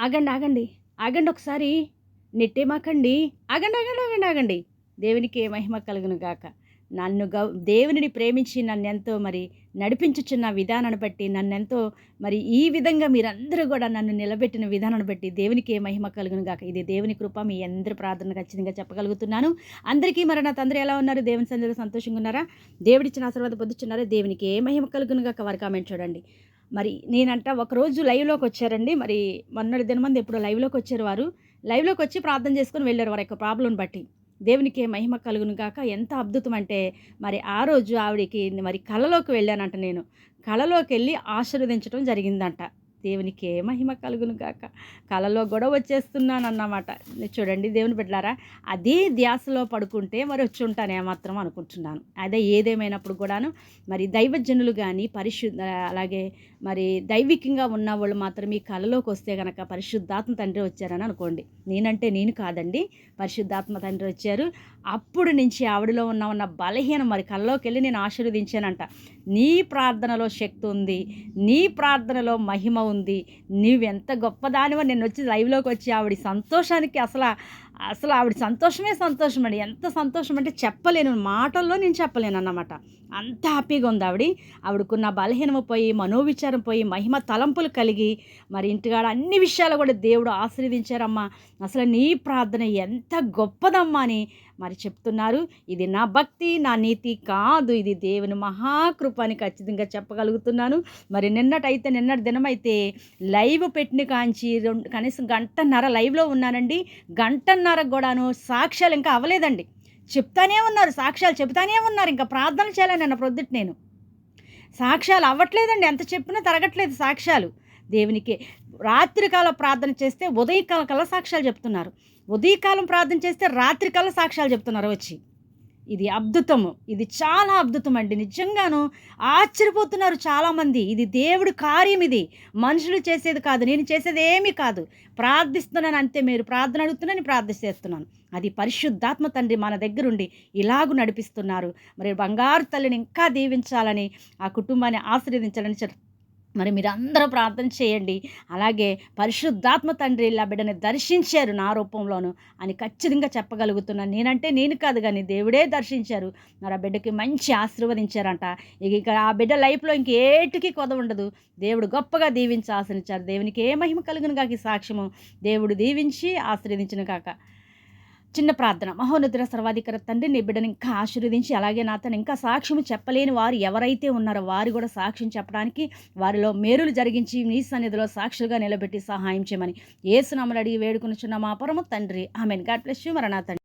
ఆగండి, ఆగండి, ఆగండి ఒకసారి. నెట్టేమాకండి. ఆగండి, ఆగండి, ఆగండి, ఆగండి. దేవునికి మహిమ కలుగును గాక. దేవునిని ప్రేమించి నన్నెంతో మరి నడిపించుచున్న విధానాన్ని బట్టి, నన్నెంతో మరి ఈ విధంగా మీరందరూ కూడా నన్ను నిలబెట్టిన విధానాన్ని బట్టి దేవునికి మహిమ కలుగును గాక. ఇది దేవుని కృప. మీ అందరి ప్రార్థన ఖచ్చితంగా చెప్పగలుగుతున్నాను. అందరికీ మరి నా తండ్రి ఎలా ఉన్నారు? దేవుని సన్నిధిలో సంతోషంగా ఉన్నారా? దేవుడిచ్చిన ఆశీర్వాదం పొందుచున్నారా? దేవునికి మహిమ కలుగును గాక. వారి కామెంట్ చూడండి. మరి నేనంట ఒకరోజు లైవ్లోకి వచ్చారండి. మరి మొన్నటి దినమంది ఎప్పుడో లైవ్లోకి వచ్చారు. వారు లైవ్లోకి వచ్చి ప్రార్థన చేసుకుని వెళ్ళారు వారి యొక్క ప్రాబ్లం బట్టి. దేవునికి మహిమ కలుగును గాక. ఎంత అద్భుతం అంటే మరి ఆ రోజు ఆవిడికి మరి కళలోకి వెళ్ళానంట. నేను కళలోకి వెళ్ళి ఆశీర్వదించడం జరిగిందంట. దేవునికి మహిమ కలుగును గాక. కళలో కూడా వచ్చేస్తున్నానన్నమాట. చూడండి దేవుని బిడ్డలారా, అదే ధ్యాసలో పడుకుంటే మరి వచ్చి ఉంటాను ఏమాత్రం అనుకుంటున్నాను. అదే ఏదేమైనప్పుడు కూడాను మరి దైవజనులు కానీ అలాగే మరి దైవికంగా ఉన్న వాళ్ళు మాత్రం ఈ కళలోకి వస్తే కనుక పరిశుద్ధాత్మ తండ్రి వచ్చారని అనుకోండి. నేనంటే నేను కాదండి, పరిశుద్ధాత్మ తండ్రి వచ్చారు. అప్పుడు నుంచి ఆవిడలో ఉన్న బలహీనం మరి కళ్ళలోకి వెళ్ళి నేను ఆశీర్వదించానంట. నీ ప్రార్థనలో శక్తి ఉంది, నీ ప్రార్థనలో మహిమ ఉంది, నీవెంత గొప్పదానివో. నేను వచ్చి లైవ్లోకి వచ్చి ఆవిడ సంతోషానికి అసలు ఆవిడ సంతోషమే సంతోషం అండి. ఎంత సంతోషం అంటే చెప్పలేను, మాటల్లో నేను చెప్పలేను అన్నమాట. అంత హ్యాపీగా ఉంది ఆవిడకున్న బలహీనము పోయి, మనోవిచారం పోయి, మహిమ తలంపులు కలిగి మరి ఇంటికాడ అన్ని విషయాలు కూడా దేవుడు ఆశీర్వదించారమ్మా. అసలు నీ ప్రార్థన ఎంత గొప్పదమ్మా అని మరి చెప్తున్నారు. ఇది నా భక్తి, నా నీతి కాదు, ఇది దేవుని మహాకృప అని ఖచ్చితంగా చెప్పగలుగుతున్నాను. మరి నిన్నటి దినమైతే లైవ్ పెట్టిన కాంచి కనీసం గంటన్నర లైవ్లో ఉన్నానండి. గంటన్నర కూడాను సాక్ష్యాలు ఇంకా అవ్వలేదండి. చెప్తానే ఉన్నారు, సాక్ష్యాలు చెప్తానే ఉన్నారు. ఇంకా ప్రార్థన చేయాలని నిన్న ప్రొద్దుట నేను సాక్ష్యాలు అవ్వట్లేదండి. ఎంత చెప్పినా తరగట్లేదు సాక్ష్యాలు. దేవునికి రాత్రికాలం ప్రార్థన చేస్తే ఉదయకాలం కల్లా సాక్ష్యాలు చెప్తున్నారు, ఉదయకాలం ప్రార్థన చేస్తే రాత్రికాలం సాక్ష్యాలు చెప్తున్నారు వచ్చి. ఇది అద్భుతము, ఇది చాలా అద్భుతం అండి. నిజంగాను ఆశ్చర్యపోతున్నారు చాలామంది. ఇది దేవుడి కార్యం, ఇది మనుషులు చేసేది కాదు, నేను చేసేది ఏమీ కాదు. ప్రార్థిస్తున్నాను అంతే. మీరు ప్రార్థన అడుగుతున్నాను, ప్రార్థిస్తున్నాను. అది పరిశుద్ధాత్మ తండ్రి మన దగ్గరుండి ఇలాగూ నడిపిస్తున్నారు. మరి బంగారు తల్లిని ఇంకా దీవించాలని, ఆ కుటుంబాన్ని ఆశీర్వదించాలని మరి మీరు అందరూ ప్రార్థన చేయండి. అలాగే పరిశుద్ధాత్మ తండ్రి ఇలా బిడ్డని దర్శించారు నా రూపంలోను అని ఖచ్చితంగా చెప్పగలుగుతున్నాను. నేనంటే నేను కాదు కానీ దేవుడే దర్శించారు. మరి ఆ బిడ్డకి మంచి ఆశీర్వదించారంట. ఇక ఆ బిడ్డ లైఫ్లో ఇంకేటికి కొద ఉండదు. దేవుడు గొప్పగా దీవించి ఆశీర్వదించారు. దేవునికి ఏ మహిమ కలుగును కాక ఈ సాక్ష్యము. దేవుడు దీవించి ఆశీర్వదించిన కాక. చిన్న ప్రార్థన. మహోన్నతుడ సర్వాధికారి తండ్రి, నీ బిడ్డని ఇంకా ఆశీర్వదించి, అలాగే నాతను ఇంకా సాక్ష్యం చెప్పలేని వారు ఎవరైతే ఉన్నారో వారు కూడా సాక్ష్యం చెప్పడానికి, వారిలో మేలులు జరిగించి నీ సన్నిధిలో సాక్షులుగా నిలబెట్టి సహాయం చేయమని యేసు నామములో అడిగి వేడుకొనుచున్నాము మా పరమ తండ్రి. ఆమేన్. God bless you. మరణాత.